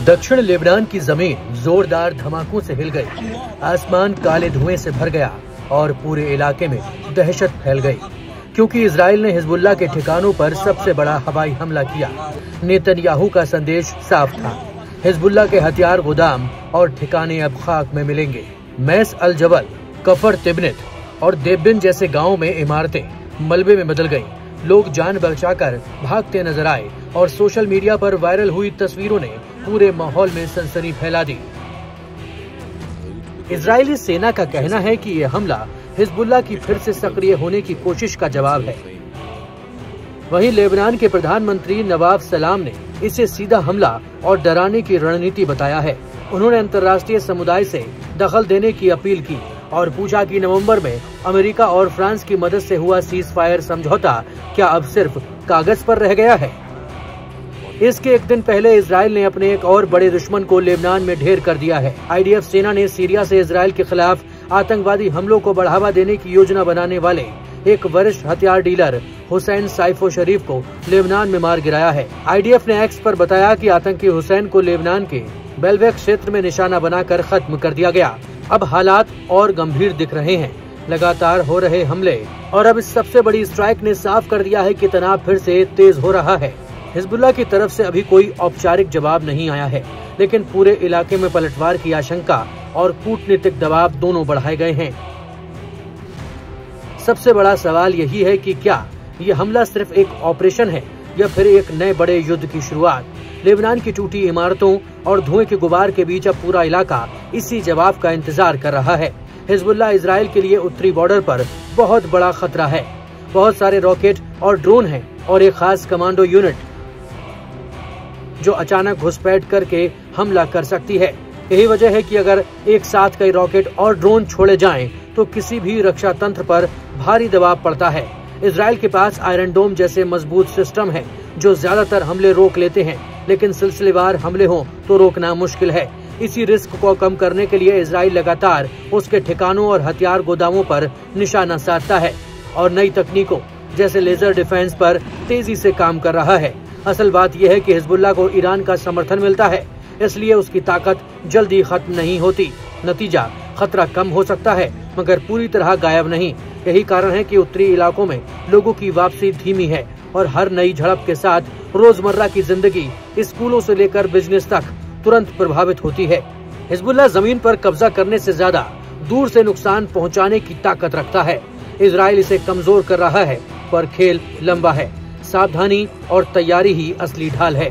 दक्षिण लेबनान की जमीन जोरदार धमाकों से हिल गई। आसमान काले धुएं से भर गया और पूरे इलाके में दहशत फैल गई, क्योंकि इजराइल ने हिजबुल्लाह के ठिकानों पर सबसे बड़ा हवाई हमला किया। नेतन्याहू का संदेश साफ था, हिजबुल्लाह के हथियार गोदाम और ठिकाने अब खाक में मिलेंगे। मैस अल जबल, कफर तिब्नित और देबिन जैसे गाँव में इमारतें मलबे में बदल गयी। लोग जान बचाकर भागते नजर आए और सोशल मीडिया पर वायरल हुई तस्वीरों ने पूरे माहौल में सनसनी फैला दी। इजरायली सेना का कहना है कि यह हमला हिजबुल्लाह की फिर से सक्रिय होने की कोशिश का जवाब है। वहीं लेबनान के प्रधानमंत्री नवाफ सलाम ने इसे सीधा हमला और डराने की रणनीति बताया है। उन्होंने अंतर्राष्ट्रीय समुदाय से दखल देने की अपील की और पूछा कि नवंबर में अमेरिका और फ्रांस की मदद से हुआ सीज फायर समझौता क्या अब सिर्फ कागज पर रह गया है। इसके एक दिन पहले इजराइल ने अपने एक और बड़े दुश्मन को लेबनान में ढेर कर दिया है। IDF सेना ने सीरिया से इजराइल के खिलाफ आतंकवादी हमलों को बढ़ावा देने की योजना बनाने वाले एक वरिष्ठ हथियार डीलर हुसैन साइफो शरीफ को लेबनान में मार गिराया है। IDF ने एक्स पर बताया कि आतंकी हुसैन को लेबनान के बेलवेक क्षेत्र में निशाना बनाकर खत्म कर दिया गया। अब हालात और गंभीर दिख रहे हैं। लगातार हो रहे हमले और अब इस सबसे बड़ी स्ट्राइक ने साफ कर दिया है कि तनाव फिर से तेज हो रहा है। हिजबुल्लाह की तरफ से अभी कोई औपचारिक जवाब नहीं आया है, लेकिन पूरे इलाके में पलटवार की आशंका और कूटनीतिक दबाव दोनों बढ़ाए गए हैं। सबसे बड़ा सवाल यही है कि क्या ये हमला सिर्फ एक ऑपरेशन है या फिर एक नए बड़े युद्ध की शुरुआत। लेबनान की टूटी इमारतों और धुएं के गुबार के बीच अब पूरा इलाका इसी जवाब का इंतजार कर रहा है। हिजबुल्लाह इजराइल के लिए उत्तरी बॉर्डर पर बहुत बड़ा खतरा है। बहुत सारे रॉकेट और ड्रोन हैं और एक खास कमांडो यूनिट जो अचानक घुसपैठ करके हमला कर सकती है। यही वजह है कि अगर एक साथ कई रॉकेट और ड्रोन छोड़े जाएं, तो किसी भी रक्षा तंत्र पर भारी दबाव पड़ता है। इजराइल के पास आयरन डोम जैसे मजबूत सिस्टम है जो ज्यादातर हमले रोक लेते हैं, लेकिन सिलसिलेवार हमले हों तो रोकना मुश्किल है। इसी रिस्क को कम करने के लिए इजराइल लगातार उसके ठिकानों और हथियार गोदामों पर निशाना साधता है और नई तकनीकों जैसे लेजर डिफेंस पर तेजी से काम कर रहा है। असल बात यह है कि हिजबुल्लाह को ईरान का समर्थन मिलता है, इसलिए उसकी ताकत जल्दी खत्म नहीं होती। नतीजा खतरा कम हो सकता है मगर पूरी तरह गायब नहीं। यही कारण है कि उत्तरी इलाकों में लोगों की वापसी धीमी है और हर नई झड़प के साथ रोजमर्रा की जिंदगी स्कूलों से लेकर बिजनेस तक तुरंत प्रभावित होती है। हिजबुल्लाह जमीन पर कब्जा करने से ज्यादा दूर से नुकसान पहुंचाने की ताकत रखता है। इजराइल इसे कमजोर कर रहा है, पर खेल लंबा है। सावधानी और तैयारी ही असली ढाल है।